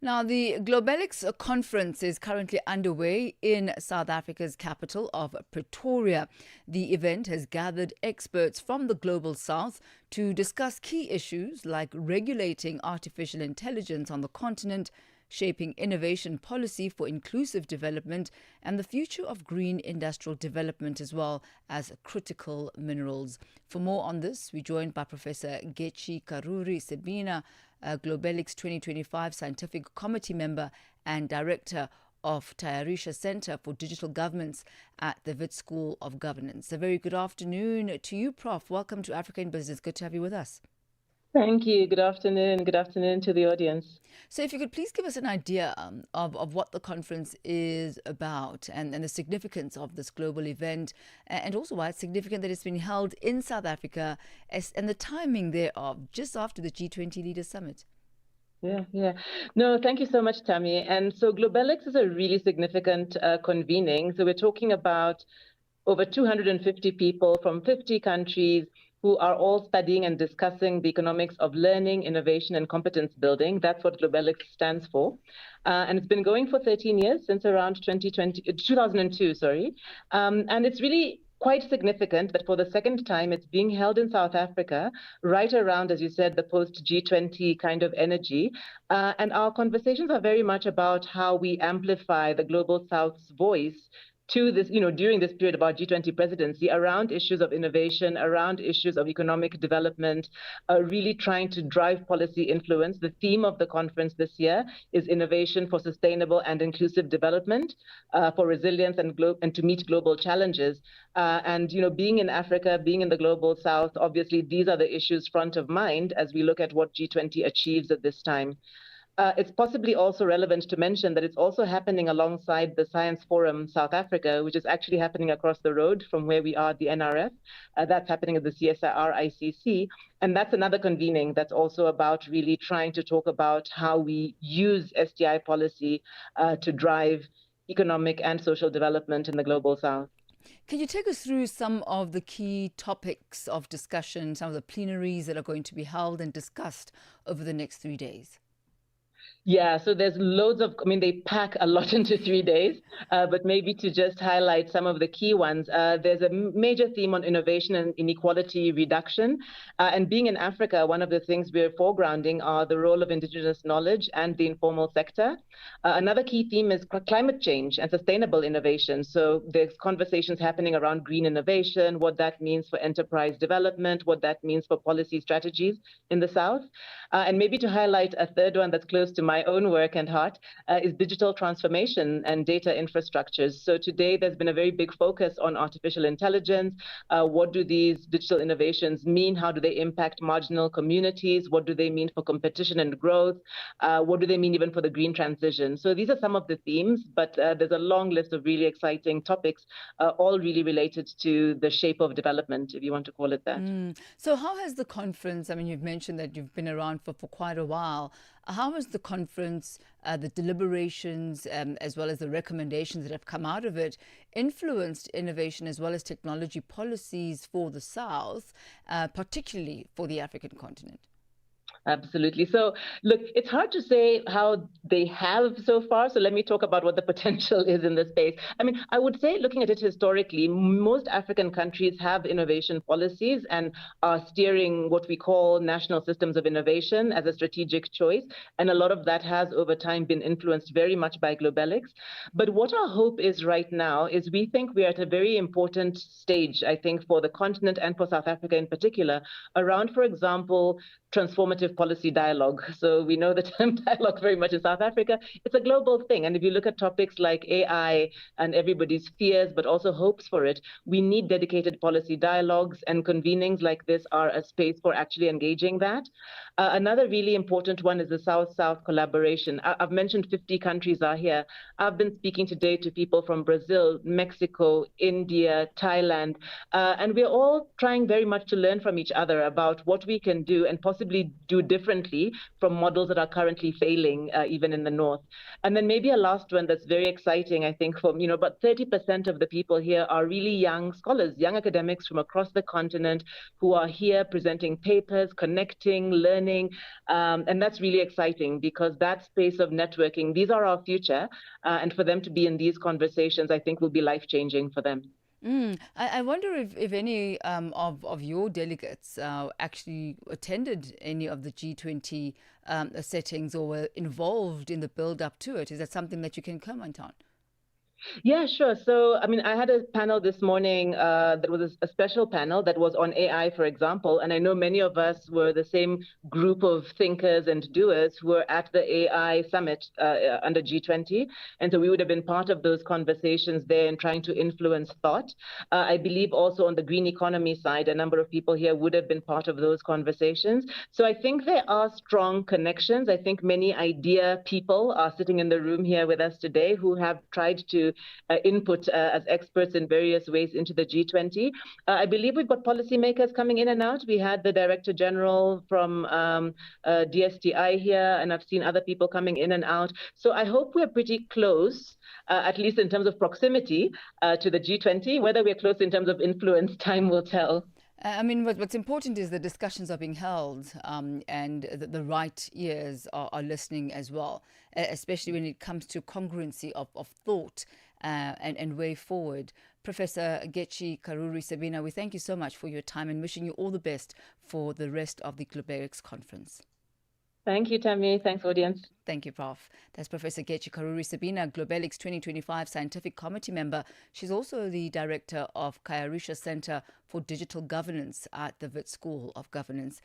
Now, the Globelics Conference is currently underway in South Africa's capital of Pretoria. The event has gathered experts from the Global South to discuss key issues like regulating artificial intelligence on the continent, shaping innovation policy for inclusive development, and the future of green industrial development as well as critical minerals. For more on this, we're joined by Professor Geci Karuri-Sebina, Globelics 2025 Scientific Committee member and Director of Tayarisha Centre for Digital Governance at the Wits School of Governance. A very good afternoon to you, Prof. Welcome to Africa in Business. Good to have you with us. Thank you. Good afternoon. Good afternoon to the audience. So if you could please give us an idea of what the conference is about and the significance of this global event, and also why it's significant that it's been held in South Africa and the timing thereof, just after the G20 Leaders Summit. Yeah. No, thank you so much, Thami. And so Globelics is a really significant convening. So we're talking about over 250 people from 50 countries who are all studying and discussing the economics of learning, innovation, and competence building. That's what Globelics stands for. And it's been going for 13 years, since around 2002, sorry. And it's really quite significant that for the second time it's being held in South Africa, right around, as you said, the post-G20 kind of energy. And our conversations are very much about how we amplify the Global South's voice to this, during this period of our G20 presidency, around issues of innovation, around issues of economic development, really trying to drive policy influence. The theme of the conference this year is innovation for sustainable and inclusive development, for resilience and to meet global challenges. And being in Africa, being in the Global South, obviously these are the issues front of mind as we look at what G20 achieves at this time. It's possibly also relevant to mention that it's also happening alongside the Science Forum South Africa, which is actually happening across the road from where we are at the NRF. That's happening at the CSIR ICC. And that's another convening that's also about really trying to talk about how we use SDI policy to drive economic and social development in the Global South. Can you take us through some of the key topics of discussion, some of the plenaries that are going to be held and discussed over the next 3 days? Yeah, so there's loads of, they pack a lot into 3 days, but maybe to just highlight some of the key ones, there's a major theme on innovation and inequality reduction. And being in Africa, one of the things we're foregrounding are the role of indigenous knowledge and the informal sector. Another key theme is climate change and sustainable innovation. So there's conversations happening around green innovation, what that means for enterprise development, what that means for policy strategies in the South. And maybe to highlight a third one that's close to my own work and heart is digital transformation and data infrastructures. So today there's been a very big focus on artificial intelligence. What do these digital innovations mean? How do they impact marginal communities? What do they mean for competition and growth? What do they mean even for the green transition? So these are some of the themes, but there's a long list of really exciting topics, all really related to the shape of development, if you want to call it that. So how has the conference, you've mentioned that you've been around for quite a while. How has the conference, the deliberations, as well as the recommendations that have come out of it, influenced innovation as well as technology policies for the South, particularly for the African continent? Absolutely. So, look, it's hard to say how they have so far. So let me talk about what the potential is in this space. I would say, looking at it historically, most African countries have innovation policies and are steering what we call national systems of innovation as a strategic choice. And a lot of that has over time been influenced very much by Globelics. But what our hope is right now is we think we're at a very important stage, I think, for the continent and for South Africa in particular, around, for example, transformative policy dialogue. So we know the term dialogue very much in South Africa. It's a global thing. And if you look at topics like AI and everybody's fears, but also hopes for it, we need dedicated policy dialogues, and convenings like this are a space for actually engaging that. Another really important one is the South-South collaboration. I've mentioned 50 countries are here. I've been speaking today to people from Brazil, Mexico, India, Thailand, and we're all trying very much to learn from each other about what we can do and possibly possibly do differently from models that are currently failing, even in the north. And then maybe a last one that's very exciting, I think, for about 30% of the people here are really young scholars, young academics from across the continent who are here presenting papers, connecting, learning, and that's really exciting because that space of networking, these are our future, and for them to be in these conversations, I think will be life-changing for them. I wonder if any of your delegates actually attended any of the G20 settings or were involved in the build-up to it. Is that something that you can comment on? Yeah, sure. So, I mean, I had a panel this morning that was a special panel that was on AI, for example. And I know many of us were the same group of thinkers and doers who were at the AI summit under G20. And so we would have been part of those conversations there and trying to influence thought. I believe also on the green economy side, a number of people here would have been part of those conversations. So I think there are strong connections. I think many idea people are sitting in the room here with us today who have tried to input as experts in various ways into the G20. I believe we've got policymakers coming in and out. We had the Director General from DSTI here, and I've seen other people coming in and out. So I hope we're pretty close, at least in terms of proximity to the G20. Whether we're close in terms of influence, time will tell. I mean, what's important is the discussions are being held and the right ears are listening as well, especially when it comes to congruency of thought and way forward. Professor Geci Karuri-Sebina, we thank you so much for your time and wishing you all the best for the rest of the Globelics Conference. Thank you, Thami. Thanks, audience. Thank you, Prof. That's Professor Geci Karuri-Sebina, Globelics 2025 Scientific Committee member. She's also the director of Tayarisha Centre for Digital Governance at the Wits School of Governance.